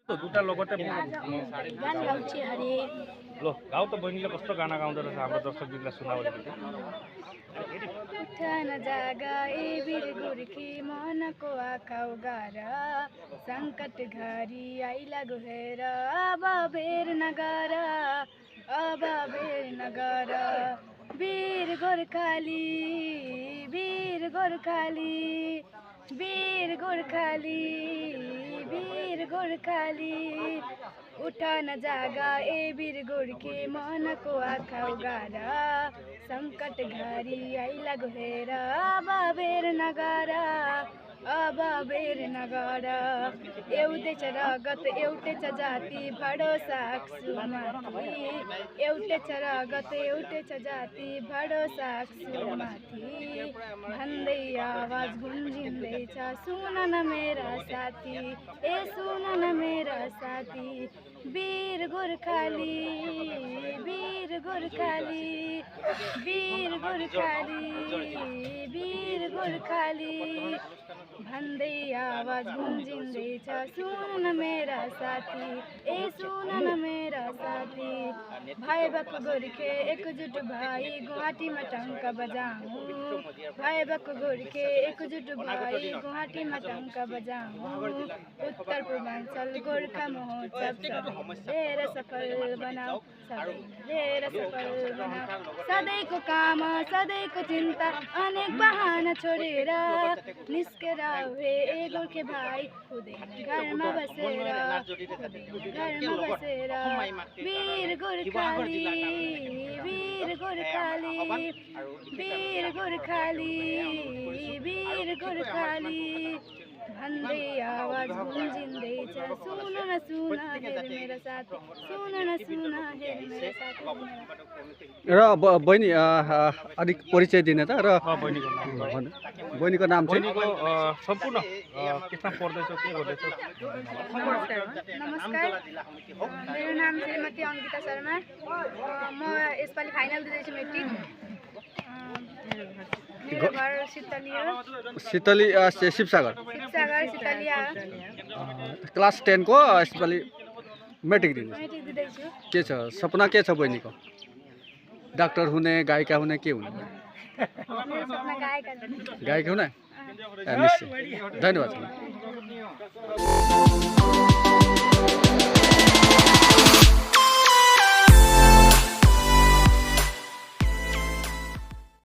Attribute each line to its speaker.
Speaker 1: तो दुटा लगते
Speaker 2: गान गाउँछु हरे
Speaker 1: लो गाउँ त बहिनीले कस्तो गाना गाउँदो रहेछ हाम्रो दर्शकबिनलाई सुनाऊ अलिकति
Speaker 2: उठन जागा ए वीर गोर्खे मनको आँखा उगार सङ्कट घरी आइलागो हेर अब बेर नगर वीर गोर्खाली वीर गोर्खाली वीर गोर्खाली वीर गोर्खाली उठन जागा ए वीर गोर्खे मनको आँखा उगार सङ्कट घरी आइलागो हेर अब बेर नगर एउटै छ रगत एउटै छ जाति भरोसा माथि एउटै छ रगत एउटै छ जाति भरोसा माथि भन्दै आवाज गुन्जिँदैछ सुन न मेरा साथी ए सुन न मेरा साथी वीर गोर्खाली वीर गोर्खाली वीर गोर्खाली वीर गोर्खाली भन्दै आवाज गुन्जिँदैछ सुन न मेरा साथी ए सुन न मेरा साथी भाइ बाको गोर्खे एकजुट भाइ गुवाहाटीमा टङ्क बजाऊ भाइ बाको गोर्खे एकजुट भाइ गुवाहाटीमा टङ्क बजाऊ उत्तर पूर्वाञ्चल गोर्खा महोत्सव सबैले सफल बनाऊ सबैले सफल बनाऊ सधैँको काम सधैँको चिन्ता अनेक बहाना छोडेर निस्केर हे ए गोर्खे भाइ घरमा बसेर वीर गोर्खाली वीर गोर्खाली वीर गोर्खाली वीर गोर्खाली भन्दै आवाज गुन्जिँदैछ सुन न सुन हेर मेरो साथी सुन न सुन हेर मेरो साथी
Speaker 3: र बहिनी अलिक परिचय दिने त र बहिनीको नाम चाहिँ
Speaker 1: बहिनीको सम्पूर्ण केमा पढ्दैछ के गर्दैछ
Speaker 2: नमस्कार मेरो नाम श्रीमती अङ्किता शर्मा म यसपालि फाइनल दिँदैछु मेट्रिक मेरो घर शीतली हो
Speaker 3: शीतली शिवसागर
Speaker 2: शीतलिया
Speaker 3: क्लास 10 को यसपालि मेट्रिक
Speaker 2: दिँदैछु
Speaker 3: के छ सपना के छ बहिनीको डाक्टर हुने गायिका हुने के हुने
Speaker 2: मेरो सपना
Speaker 3: गायिका हुने निश्चय धन्यवाद।